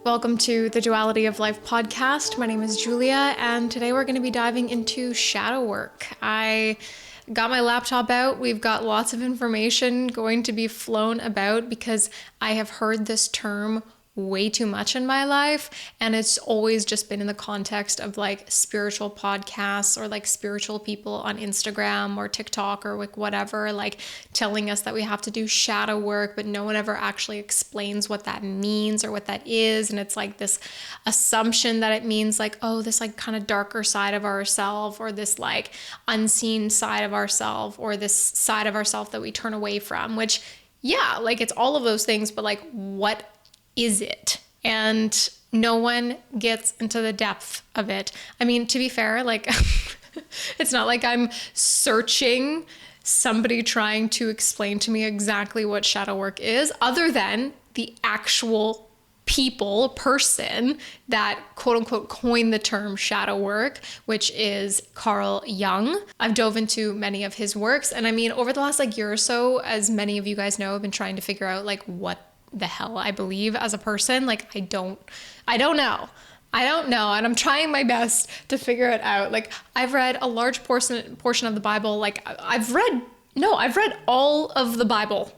Welcome to the Duality of Life podcast. My name is Julia, and today we're going to be diving into shadow work. I got my laptop out. We've got lots of information going to be flown about because I have heard this term way too much in my life, and it's always just been in the context of like spiritual podcasts or like spiritual people on Instagram or TikTok or like whatever, like telling us that we have to do shadow work, but no one ever actually explains what that means or what that is. And it's like this assumption that it means like, oh, this like kind of darker side of ourselves, or this like unseen side of ourselves, or this side of ourselves that we turn away from, which yeah, like it's all of those things, but like what is it? And no one gets into the depth of it. I mean, to be fair, like it's not like I'm searching somebody trying to explain to me exactly what shadow work is, other than the actual person that quote unquote coined the term shadow work, which is Carl Jung. I've dove into many of his works. And I mean, over the last like year or so, as many of you guys know, I've been trying to figure out like what the hell I believe as a person. Like I don't know. And I'm trying my best to figure it out. Like I've read a large portion of the Bible. Like I've read all of the Bible.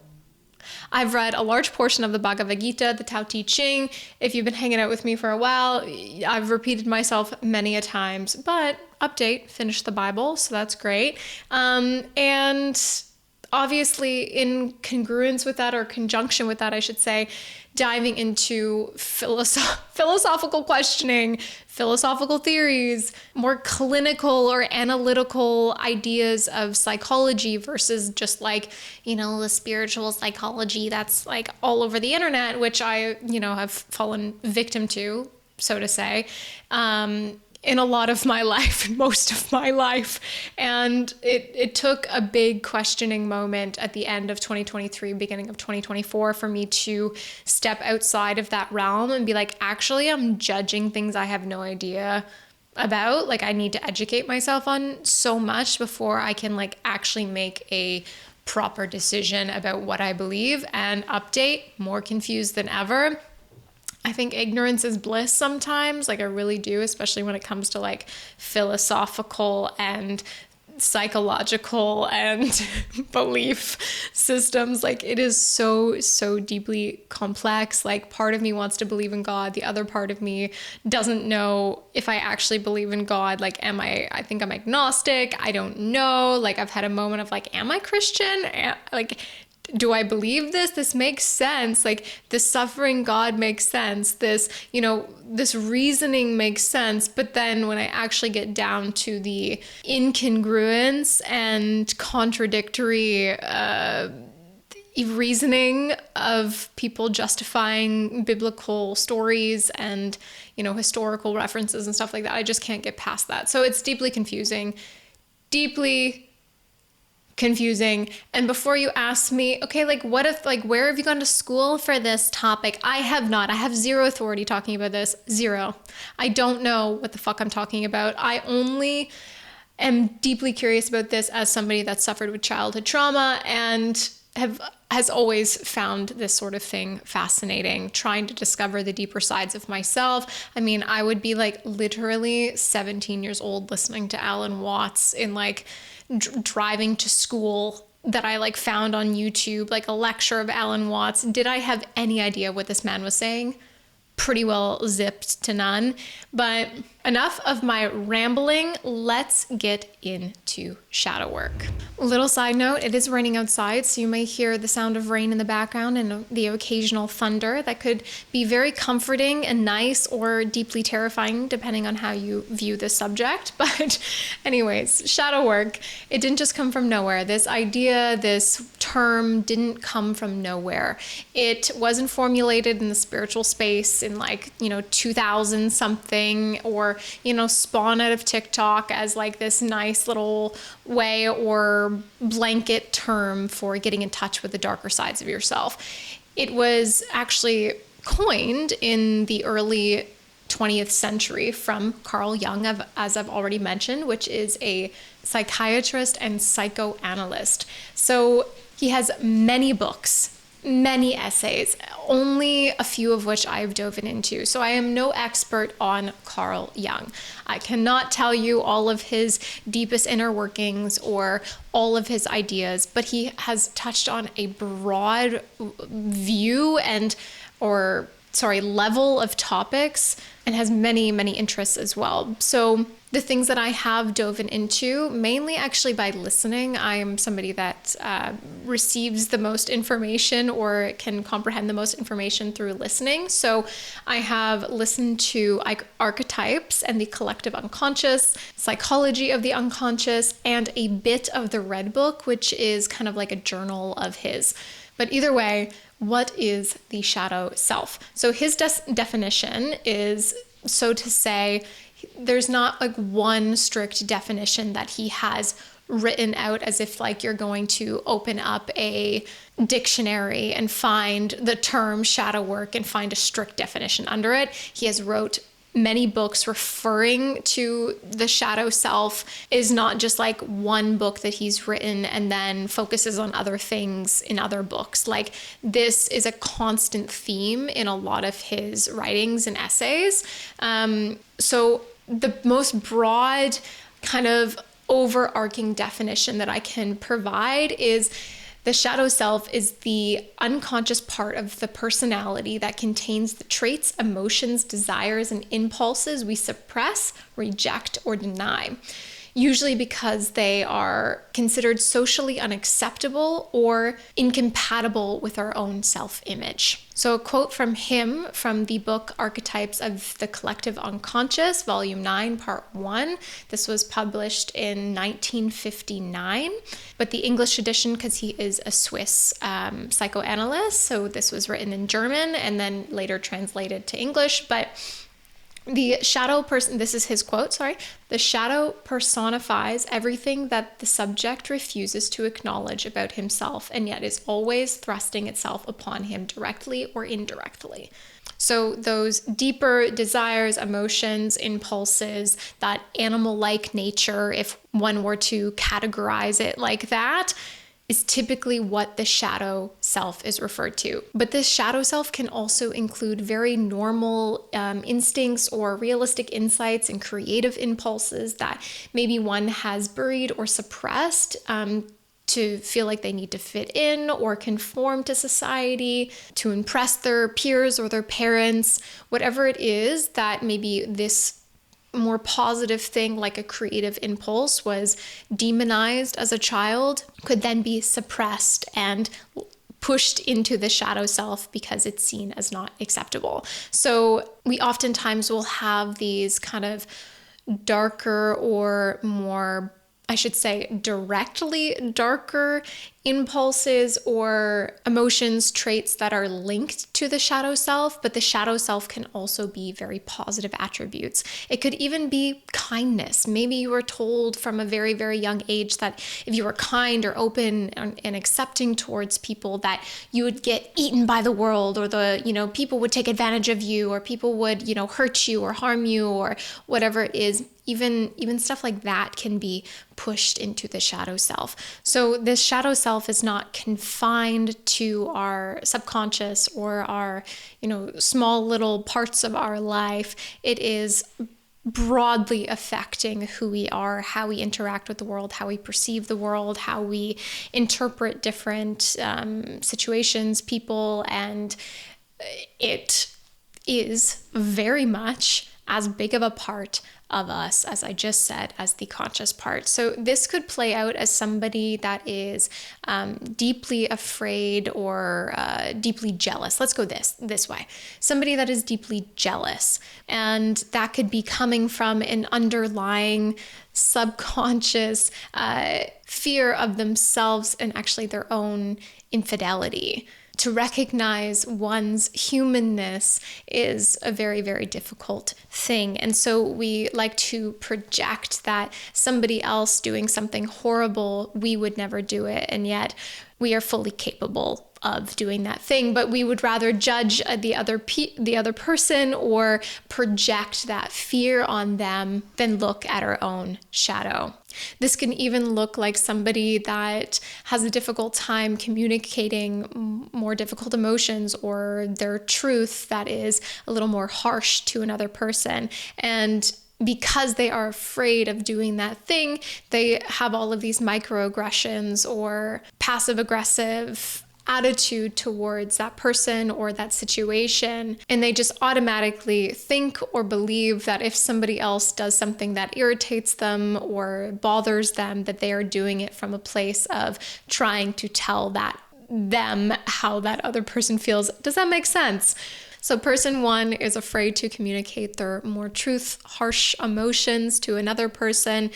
I've read a large portion of the Bhagavad Gita, the Tao Te Ching. If you've been hanging out with me for a while, I've repeated myself many a times, but update, finished the Bible. So that's great. And obviously in congruence with that, or conjunction with that, I should say, diving into philosophical questioning, philosophical theories, more clinical or analytical ideas of psychology versus just like, the spiritual psychology that's like all over the internet, which I, have fallen victim to, so to say. In a lot of my life, most of my life. And it took a big questioning moment at the end of 2023, beginning of 2024, for me to step outside of that realm and be like, actually, I'm judging things I have no idea about. Like I need to educate myself on so much before I can like actually make a proper decision about what I believe. And update, more confused than ever. I think ignorance is bliss sometimes, like I really do, especially when it comes to like philosophical and psychological and belief systems. Like it is so deeply complex. Like part of me wants to believe in God. The other part of me doesn't know if I actually believe in God. Like, I think I'm agnostic. I don't know. Like I've had a moment of like, am I Christian? Do I believe this? This makes sense. Like the suffering God makes sense. This, this reasoning makes sense. But then when I actually get down to the incongruence and contradictory reasoning of people justifying biblical stories and, historical references and stuff like that, I just can't get past that. So it's deeply confusing. And before you ask me, okay, like what if, like, where have you gone to school for this topic? I have not. I have zero authority talking about this. Zero. I don't know what the fuck I'm talking about. I only am deeply curious about this as somebody that suffered with childhood trauma and has always found this sort of thing fascinating, trying to discover the deeper sides of myself. I mean, I would be like literally 17 years old listening to Alan Watts in like driving to school that I like found on YouTube, like a lecture of Alan Watts. Did I have any idea what this man was saying? Pretty well zipped to none. But enough of my rambling. Let's get into shadow work. Little side note, it is raining outside, so you may hear the sound of rain in the background and the occasional thunder. That could be very comforting and nice, or deeply terrifying, depending on how you view this subject. But anyways, shadow work, it didn't just come from nowhere. This idea, this term didn't come from nowhere. It wasn't formulated in the spiritual space in like, 2000 something, or, spawn out of TikTok as like this nice little way or blanket term for getting in touch with the darker sides of yourself. It was actually coined in the early 20th century from Carl Jung, as I've already mentioned, which is a psychiatrist and psychoanalyst. So he has many books, many essays, only a few of which I've dove into. So I am no expert on Carl Jung. I cannot tell you all of his deepest inner workings or all of his ideas, but he has touched on a broad view level of topics, and has many, many interests as well. So the things that I have dove into, mainly actually by listening. I am somebody that receives the most information or can comprehend the most information through listening. So I have listened to Archetypes and the Collective Unconscious, Psychology of the Unconscious, and a bit of the Red Book, which is kind of like a journal of his. But either way, what is the shadow self? So his definition is, so to say, there's not like one strict definition that he has written out as if like you're going to open up a dictionary and find the term shadow work and find a strict definition under it. He has wrote many books referring to the shadow self. Is not just like one book that he's written and then focuses on other things in other books. Like, this is a constant theme in a lot of his writings and essays. So the most broad kind of overarching definition that I can provide is the shadow self is the unconscious part of the personality that contains the traits, emotions, desires, and impulses we suppress, reject, or deny, usually because they are considered socially unacceptable or incompatible with our own self-image. So a quote from him from the book Archetypes of the Collective Unconscious, Volume 9, Part 1. This was published in 1959, but the English edition, because he is a Swiss psychoanalyst, so this was written in German and then later translated to English, but the shadow person, this is his quote, the shadow personifies everything that the subject refuses to acknowledge about himself and yet is always thrusting itself upon him directly or indirectly. So those deeper desires, emotions, impulses, that animal-like nature, if one were to categorize it like that, is typically what the shadow self is referred to. But this shadow self can also include very normal instincts or realistic insights and creative impulses that maybe one has buried or suppressed to feel like they need to fit in or conform to society, to impress their peers or their parents, whatever it is that maybe this more positive thing like a creative impulse was demonized as a child could then be suppressed and pushed into the shadow self because it's seen as not acceptable. So we oftentimes will have these kind of darker or more, I should say, directly darker impulses or emotions, traits that are linked to the shadow self, but the shadow self can also be very positive attributes. It could even be kindness. Maybe you were told from a very, very young age that if you were kind or open and accepting towards people, that you would get eaten by the world, or people would take advantage of you, or people would, hurt you or harm you, or whatever it is. Even stuff like that can be pushed into the shadow self. So this shadow self is not confined to our subconscious or our, small little parts of our life. It is broadly affecting who we are, how we interact with the world, how we perceive the world, how we interpret different situations, people, and it is very much as big of a part of us, as I just said, as the conscious part. So this could play out as somebody that is deeply afraid or deeply jealous. Let's go this way. Somebody that is deeply jealous, and that could be coming from an underlying subconscious fear of themselves and actually their own infidelity. To recognize one's humanness is a very, very difficult thing. And so we like to project that somebody else doing something horrible, we would never do it. And yet we are fully capable of doing that thing, but we would rather judge the other person or project that fear on them than look at our own shadow. This can even look like somebody that has a difficult time communicating more difficult emotions, or their truth that is a little more harsh to another person. And because they are afraid of doing that thing, they have all of these microaggressions or passive aggressive attitude towards that person or that situation. And they just automatically think or believe that if somebody else does something that irritates them or bothers them, that they are doing it from a place of trying to tell them how that other person feels. Does that make sense? So person one is afraid to communicate their more harsh emotions to another person.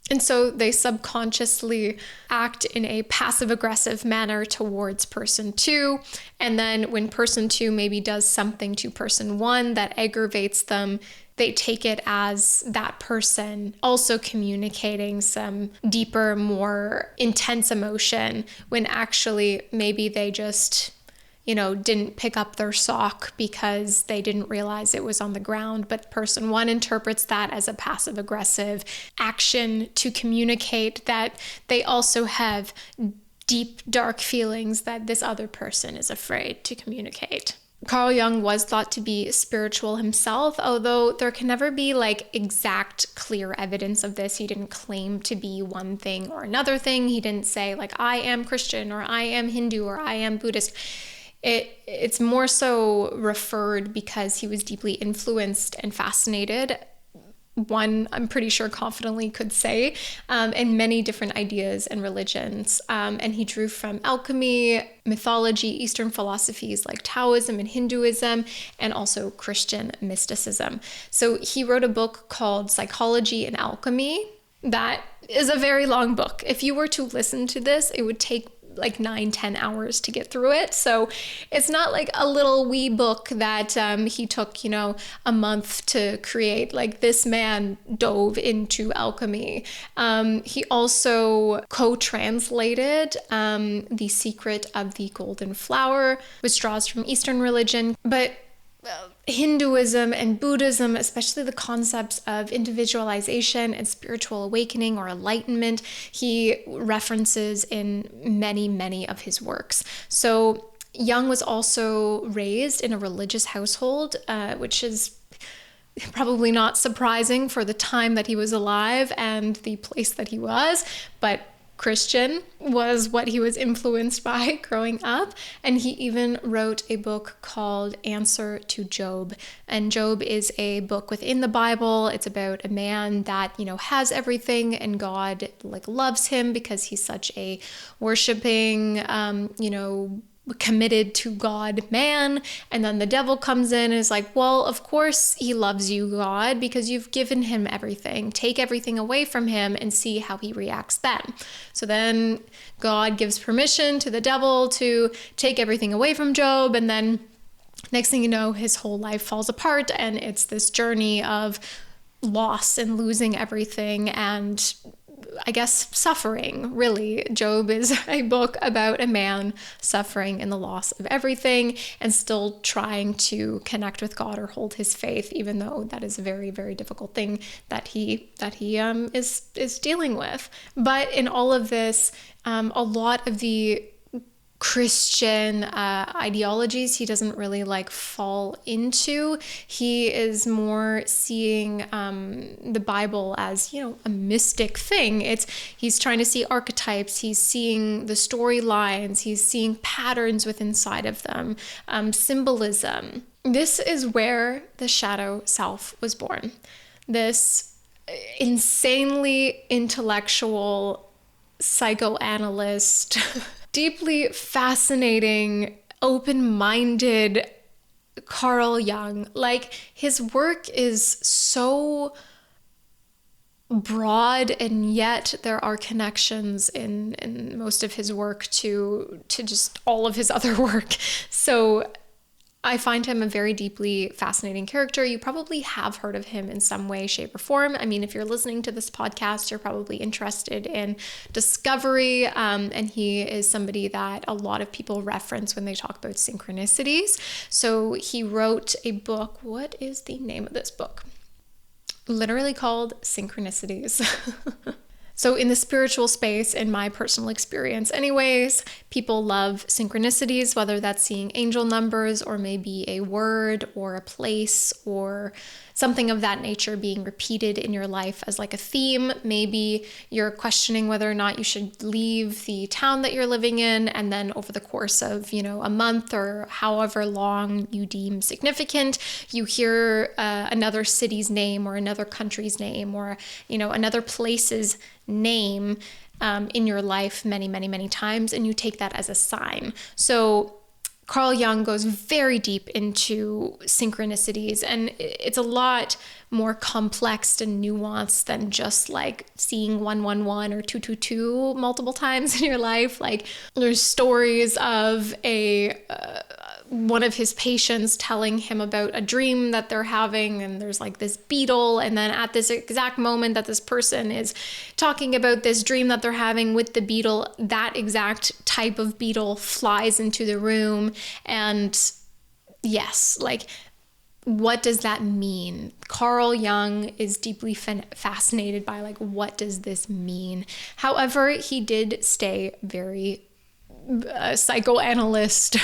And so they subconsciously act in a passive-aggressive manner towards person two. And then when person two maybe does something to person one that aggravates them, they take it as that person also communicating some deeper, more intense emotion, when actually maybe they just didn't pick up their sock because they didn't realize it was on the ground. But person one interprets that as a passive aggressive action to communicate that they also have deep, dark feelings that this other person is afraid to communicate. Carl Jung was thought to be spiritual himself, although there can never be exact, clear evidence of this. He didn't claim to be one thing or another thing. He didn't say I am Christian or I am Hindu or I am Buddhist. It's more so referred because he was deeply influenced and fascinated, one I'm pretty sure confidently could say, in many different ideas and religions. And he drew from alchemy, mythology, Eastern philosophies like Taoism and Hinduism, and also Christian mysticism. So he wrote a book called Psychology and Alchemy. That is a very long book. If you were to listen to this, it would take 9-10 hours to get through it. So it's not like a little wee book that he took, a month to create. This man dove into alchemy. He also co-translated The Secret of the Golden Flower, which draws from Eastern religion. But Hinduism and Buddhism, especially the concepts of individualization and spiritual awakening or enlightenment, he references in many, many of his works. So Jung was also raised in a religious household, which is probably not surprising for the time that he was alive and the place that he was, but Christian was what he was influenced by growing up. And he even wrote a book called Answer to Job. And Job is a book within the Bible. It's about a man that, has everything, and God loves him because he's such a worshiping, committed to God man. And then the devil comes in and is like, well, of course he loves you, God, because you've given him everything. Take everything away from him and see how he reacts then. So then God gives permission to the devil to take everything away from Job. And then next thing you know, his whole life falls apart. And it's this journey of loss and losing everything and I guess suffering, really. Job is a book about a man suffering in the loss of everything and still trying to connect with God or hold his faith, even though that is a very, very difficult thing that he is dealing with. But in all of this, a lot of the Christian ideologies he doesn't really fall into. He is more seeing the Bible as a mystic thing. He's trying to see archetypes. He's seeing the storylines. He's seeing patterns within inside of them, symbolism. This is where the shadow self was born. This insanely intellectual psychoanalyst. Deeply fascinating, open-minded Carl Jung. His work is so broad, and yet there are connections in most of his work to just all of his other work. So I find him a very deeply fascinating character. You probably have heard of him in some way, shape, or form. I mean, if you're listening to this podcast, you're probably interested in discovery. And he is somebody that a lot of people reference when they talk about synchronicities. So he wrote a book. What is the name of this book? Literally called Synchronicities. So in the spiritual space, in my personal experience anyways, people love synchronicities, whether that's seeing angel numbers or maybe a word or a place or something of that nature being repeated in your life as like a theme. Maybe you're questioning whether or not you should leave the town that you're living in, and then over the course of, a month or however long you deem significant, you hear another city's name or another country's name or, another place's name in your life many, many, many times, and you take that as a sign. So Carl Jung goes very deep into synchronicities, and it's a lot more complex and nuanced than just like seeing 111 or 222 multiple times in your life. Like there's stories of one of his patients telling him about a dream that they're having, and there's like this beetle, and then at this exact moment that this person is talking about this dream that they're having with the beetle, that exact type of beetle flies into the room. And yes, like, what does that mean? Carl Jung is deeply fascinated by like, what does this mean? However, he did stay very psychoanalyst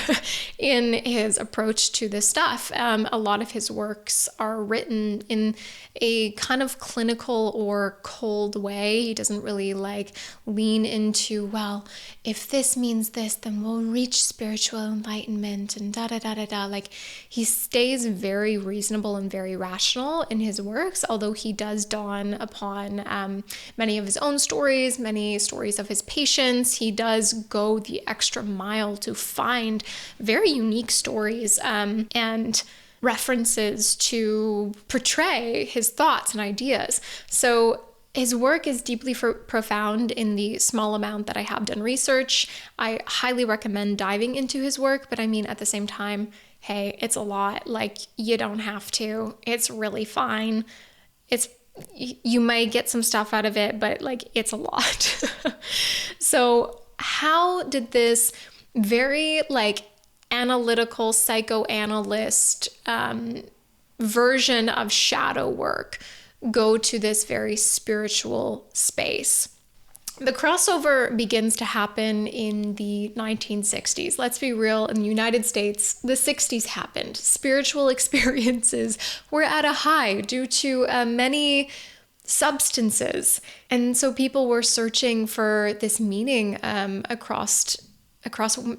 in his approach to this stuff. A lot of his works are written in a kind of clinical or cold way. He doesn't really like lean into, well, if this means this, then we'll reach spiritual enlightenment and da da da da da. Like, he stays very reasonable and very rational in his works, although he does dawn upon many of his own stories, many stories of his patients. He does go the extra mile to find very unique stories and references to portray his thoughts and ideas. So his work is deeply profound in the small amount that I have done research. I highly recommend diving into his work, but I mean, at the same time, hey, it's a lot. Like, you don't have to. It's really fine. You might get some stuff out of it, but like, it's a lot. So how did this very like analytical psychoanalyst version of shadow work go to this very spiritual space? The crossover begins to happen in the 1960s. Let's be real, in the United States, the 60s happened. Spiritual experiences were at a high due to many substances. And so people were searching for this meaning across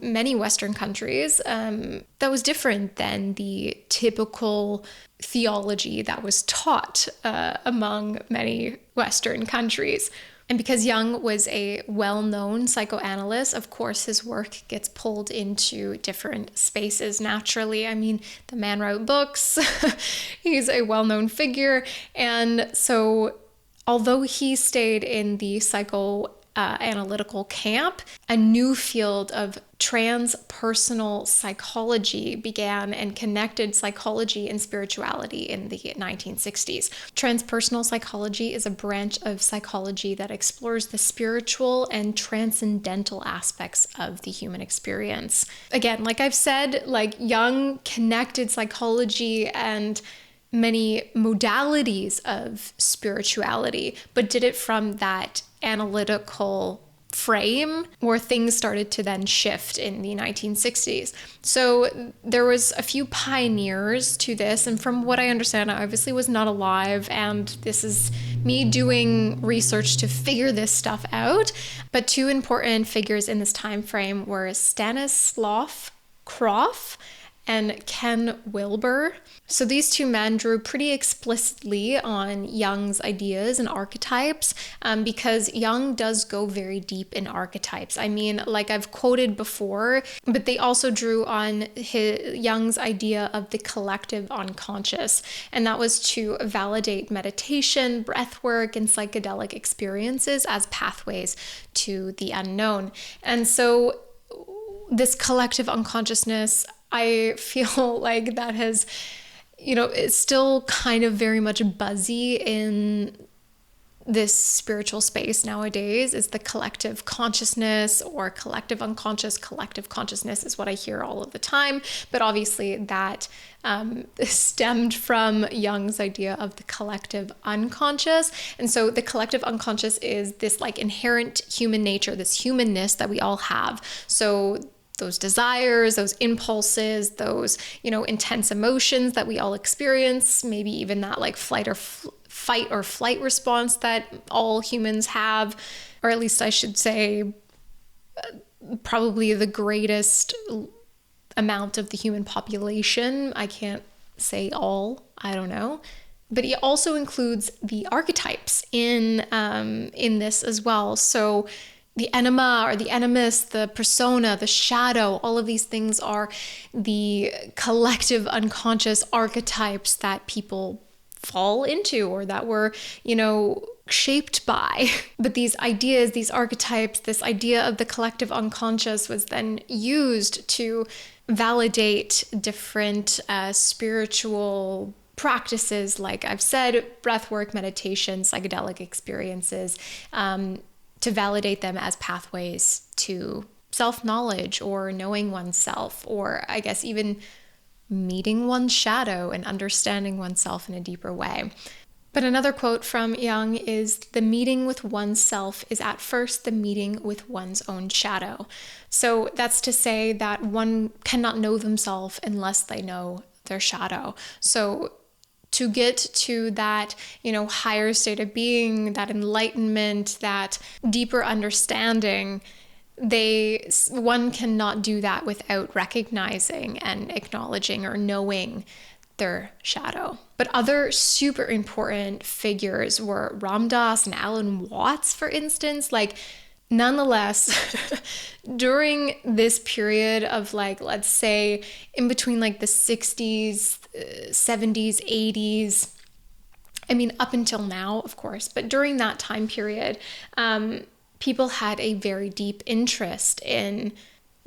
many Western countries that was different than the typical theology that was taught among many Western countries. And because Jung was a well-known psychoanalyst, of course, his work gets pulled into different spaces naturally. I mean, the man wrote books, he's a well-known figure. And so although he stayed in the psychoanalytical camp, a new field of transpersonal psychology began and connected psychology and spirituality in the 1960s. Transpersonal psychology is a branch of psychology that explores the spiritual and transcendental aspects of the human experience. Again, like I've said, like Jung connected psychology and many modalities of spirituality, but did it from that analytical frame where things started to then shift in the 1960s. So there was a few pioneers to this, and from what I understand, I obviously was not alive, and this is me doing research to figure this stuff out. But two important figures in this time frame were Stanislav Grof and Ken Wilber. So these two men drew pretty explicitly on Jung's ideas and archetypes because Jung does go very deep in archetypes. I mean, like I've quoted before, but they also drew on Jung's idea of the collective unconscious, and that was to validate meditation, breath work, and psychedelic experiences as pathways to the unknown. And so this collective unconsciousness I feel like that has, it's still kind of very much buzzy in this spiritual space nowadays, is the collective consciousness or collective unconscious. Collective consciousness is what I hear all of the time, but obviously that stemmed from Jung's idea of the collective unconscious. And so the collective unconscious is this like inherent human nature, this humanness that we all have. So those desires, those impulses, those, intense emotions that we all experience, maybe even that like fight or flight response that all humans have, or at least I should say probably the greatest amount of the human population. I can't say all, I don't know. But it also includes the archetypes in this as well. So the enema or the animus, the persona, the shadow, all of these things are the collective unconscious archetypes that people fall into or that we're, shaped by. But these ideas, these archetypes, this idea of the collective unconscious was then used to validate different spiritual practices, like I've said, breathwork, meditation, psychedelic experiences, to validate them as pathways to self-knowledge or knowing oneself, or I guess even meeting one's shadow and understanding oneself in a deeper way. But another quote from Jung is, "The meeting with oneself is at first the meeting with one's own shadow." So that's to say that one cannot know themselves unless they know their shadow. So to get to that, higher state of being, that enlightenment, that deeper understanding, one cannot do that without recognizing and acknowledging or knowing their shadow. But other super important figures were Ram Dass and Alan Watts, for instance. Like, nonetheless, during this period of let's say in between the 60s, 70s, 80s, I mean, up until now, of course, but during that time period, people had a very deep interest in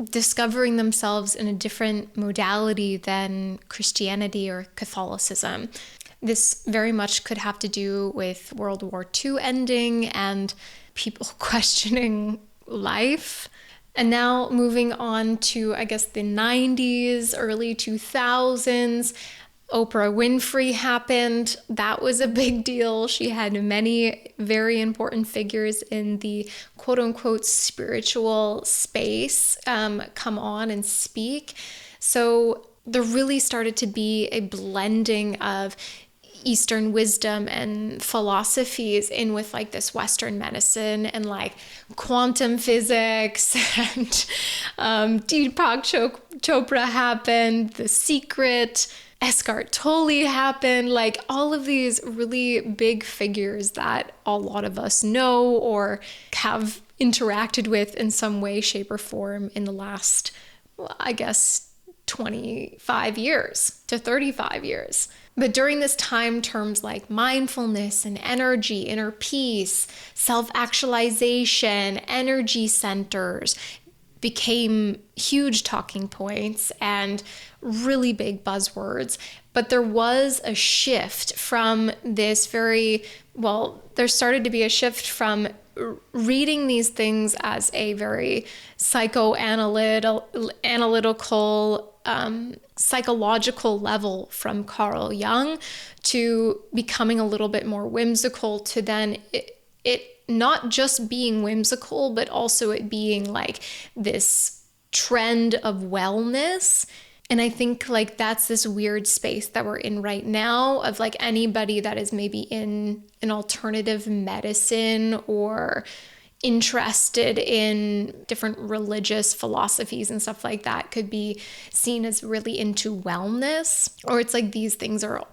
discovering themselves in a different modality than Christianity or Catholicism. This very much could have to do with World War II ending and people questioning life. And now moving on to, I guess, the 90s, early 2000s, Oprah Winfrey happened. That was a big deal. She had many very important figures in the quote unquote spiritual space come on and speak. So there really started to be a blending of Eastern wisdom and philosophies in with this Western medicine and quantum physics, and Deepak Chopra happened, The Secret, Eckhart Tolle happened, all of these really big figures that a lot of us know or have interacted with in some way, shape, or form in the last, I guess, 25 years to 35 years. But during this time, terms like mindfulness and energy, inner peace, self-actualization, energy centers became huge talking points and really big buzzwords. But there was a shift from this there started to be a shift from reading these things as a very psychoanalytical, psychological level from Carl Jung to becoming a little bit more whimsical, to then it not just being whimsical, but also it being this trend of wellness. And I think that's this weird space that we're in right now of anybody that is maybe in an alternative medicine or interested in different religious philosophies and stuff like that could be seen as really into wellness, or it's these things are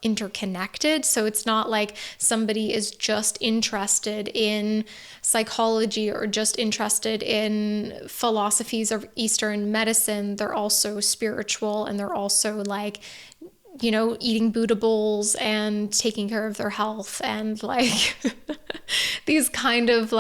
interconnected. So it's not somebody is just interested in psychology or just interested in philosophies of Eastern medicine. They're also spiritual, and they're also eating Buddha bowls and taking care of their health, and these kind of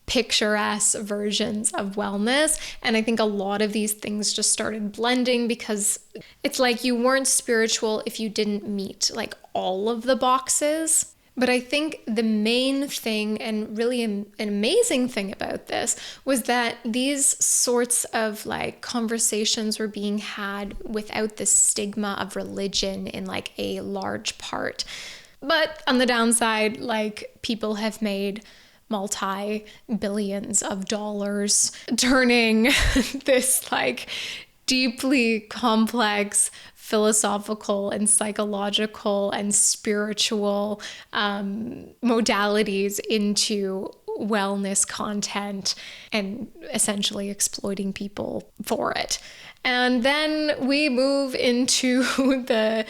picturesque versions of wellness. And I think a lot of these things just started blending because it's like you weren't spiritual if you didn't meet like all of the boxes. But I think the main thing and really an amazing thing about this was that these sorts of like conversations were being had without the stigma of religion in like a large part. But on the downside, like people have made multi-billions of dollars turning this like deeply complex philosophical and psychological and spiritual modalities into wellness content and essentially exploiting people for it. And then we move into the,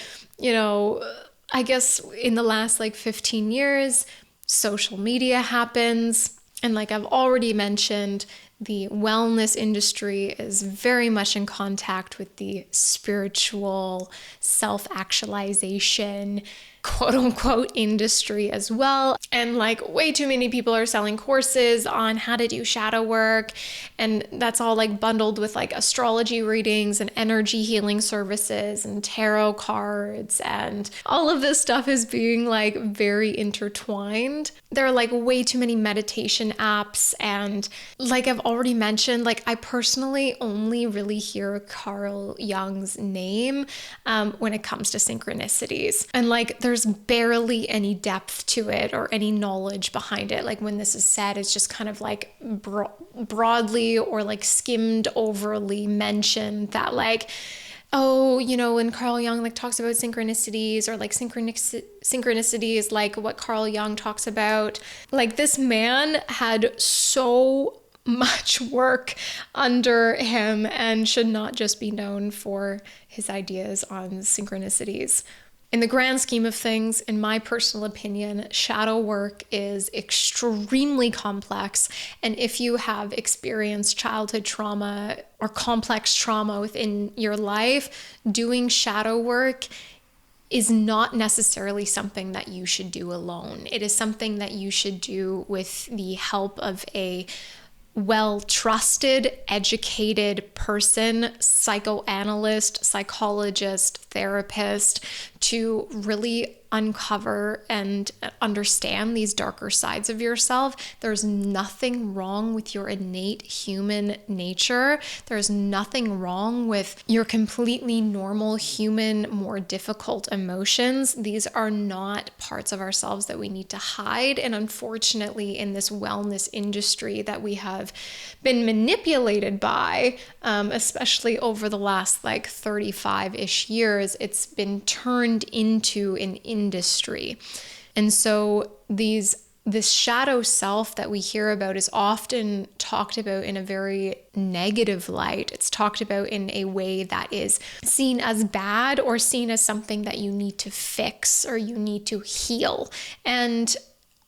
I guess in the last like 15 years, social media happens. And like I've already mentioned, the wellness industry is very much in contact with the spiritual self-actualization, quote unquote, industry as well. And like way too many people are selling courses on how to do shadow work. And that's all like bundled with like astrology readings and energy healing services and tarot cards. And all of this stuff is being like very intertwined. There are like way too many meditation apps. And like I've already mentioned, like I personally only really hear Carl Jung's name when it comes to synchronicities. And like there's barely any depth to it or any knowledge behind it. Like when this is said, it's just kind of like broadly or like skimmed overly mentioned that like, oh, when Carl Jung like talks about synchronicities or like synchronicities, like what Carl Jung talks about, like this man had so much work under him and should not just be known for his ideas on synchronicities. In the grand scheme of things, in my personal opinion, shadow work is extremely complex. And if you have experienced childhood trauma or complex trauma within your life, doing shadow work is not necessarily something that you should do alone. It is something that you should do with the help of a well-trusted, educated person, psychoanalyst, psychologist, therapist, to really uncover and understand these darker sides of yourself. There's nothing wrong with your innate human nature. There's nothing wrong with your completely normal human, more difficult emotions. These are not parts of ourselves that we need to hide. And unfortunately, in this wellness industry that we have been manipulated by, especially over the last like 35-ish years, it's been turned into an industry. And so this shadow self that we hear about is often talked about in a very negative light. It's talked about in a way that is seen as bad or seen as something that you need to fix or you need to heal. And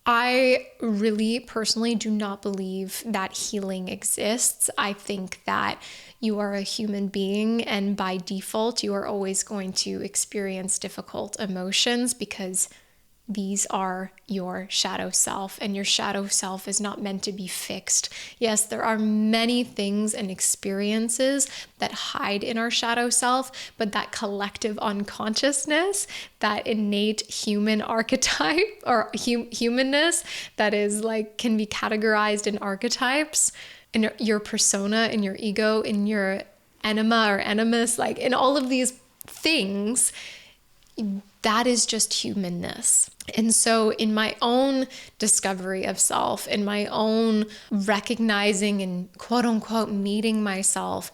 I really personally do not believe that healing exists. I think that you are a human being, and by default, you are always going to experience difficult emotions because these are your shadow self, and your shadow self is not meant to be fixed. Yes, there are many things and experiences that hide in our shadow self, but that collective unconsciousness, that innate human archetype or humanness that is like can be categorized in archetypes, in your persona, in your ego, in your enema or animus, like in all of these things, that is just humanness. And so in my own discovery of self, in my own recognizing and quote unquote meeting myself,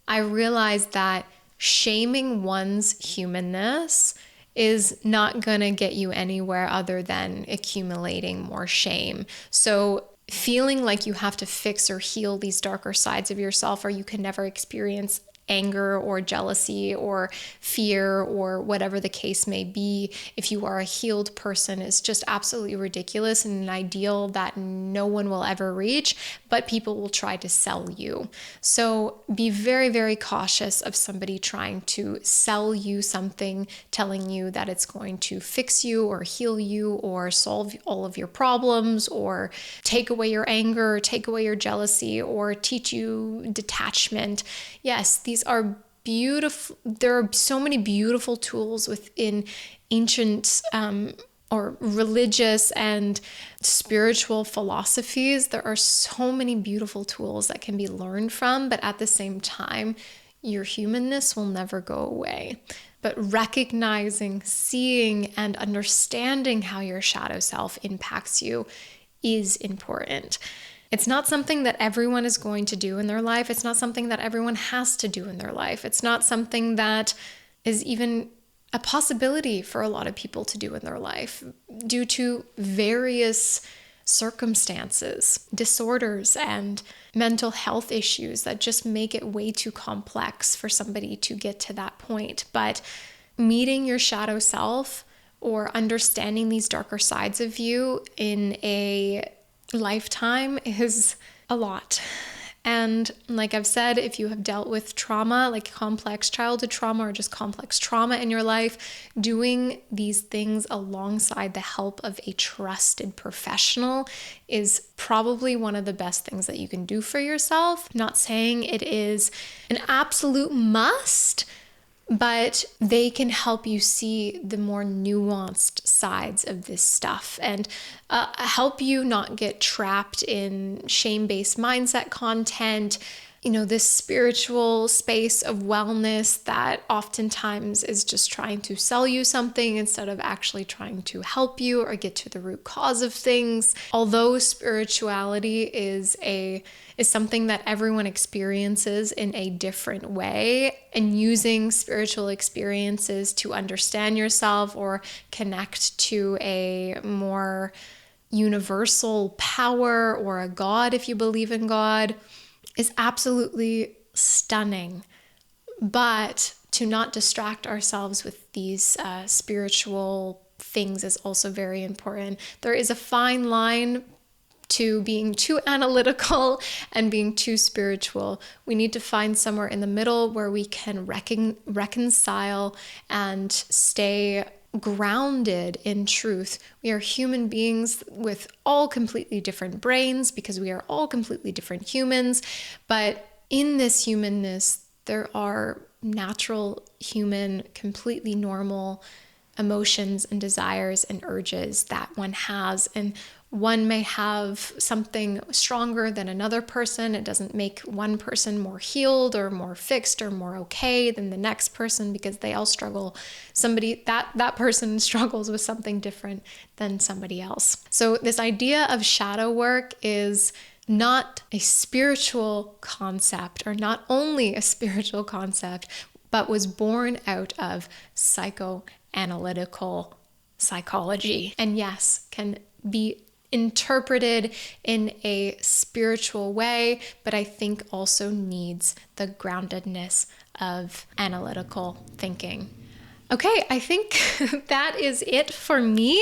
I realized that shaming one's humanness is not going to get you anywhere other than accumulating more shame. So feeling like you have to fix or heal these darker sides of yourself or you can never experience anger or jealousy or fear or whatever the case may be, if you are a healed person, is just absolutely ridiculous and an ideal that no one will ever reach, but people will try to sell you. So be very, very cautious of somebody trying to sell you something, telling you that it's going to fix you or heal you or solve all of your problems or take away your anger, take away your jealousy, or teach you detachment. Yes, these are beautiful. There are so many beautiful tools within ancient or religious and spiritual philosophies. There are so many beautiful tools that can be learned from, but at the same time, your humanness will never go away. But recognizing, seeing, and understanding how your shadow self impacts you is important. It's not something that everyone is going to do in their life. It's not something that everyone has to do in their life. It's not something that is even a possibility for a lot of people to do in their life due to various circumstances, disorders, and mental health issues that just make it way too complex for somebody to get to that point. But meeting your shadow self or understanding these darker sides of you in a lifetime is a lot. And like I've said, if you have dealt with trauma, like complex childhood trauma or just complex trauma in your life, doing these things alongside the help of a trusted professional is probably one of the best things that you can do for yourself. Not saying it is an absolute must, but they can help you see the more nuanced sides of this stuff and help you not get trapped in shame-based mindset content, this spiritual space of wellness that oftentimes is just trying to sell you something instead of actually trying to help you or get to the root cause of things. Although spirituality is something that everyone experiences in a different way, and using spiritual experiences to understand yourself or connect to a more universal power or a God, if you believe in God, is absolutely stunning. But to not distract ourselves with these spiritual things is also very important. There is a fine line to being too analytical and being too spiritual. We need to find somewhere in the middle where we can reconcile and stay grounded in truth. We are human beings with all completely different brains because we are all completely different humans. But in this humanness, there are natural, human, completely normal emotions and desires and urges that one has. And one may have something stronger than another person. It doesn't make one person more healed or more fixed or more okay than the next person because they all struggle. That person struggles with something different than somebody else. So this idea of shadow work is not a spiritual concept, or not only a spiritual concept, but was born out of psychoanalytical psychology. And yes, can be interpreted in a spiritual way, but I think also needs the groundedness of analytical thinking. Okay, I think that is it for me.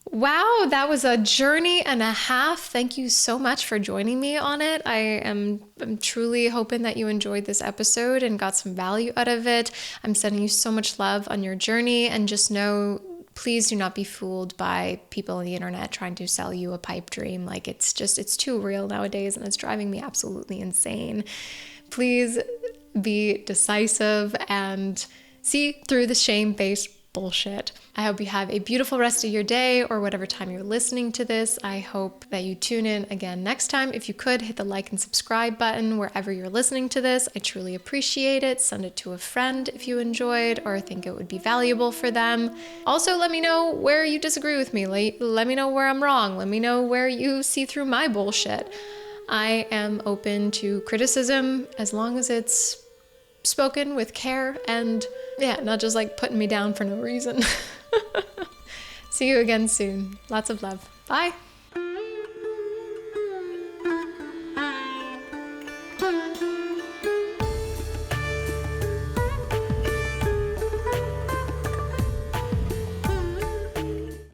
Wow, that was a journey and a half. Thank you so much for joining me on it. I'm truly hoping that you enjoyed this episode and got some value out of it. I'm sending you so much love on your journey, and just know, please do not be fooled by people on the internet trying to sell you a pipe dream. Like, it's too real nowadays, and it's driving me absolutely insane. Please be decisive and see through the shame-based bullshit. I hope you have a beautiful rest of your day, or whatever time you're listening to this. I hope that you tune in again next time. If you could, hit the like and subscribe button wherever you're listening to this. I truly appreciate it. Send it to a friend if you enjoyed or think it would be valuable for them. Also, let me know where you disagree with me. Let me know where I'm wrong. Let me know where you see through my bullshit. I am open to criticism as long as it's spoken with care and not just like putting me down for no reason. See you again soon. Lots of love. Bye.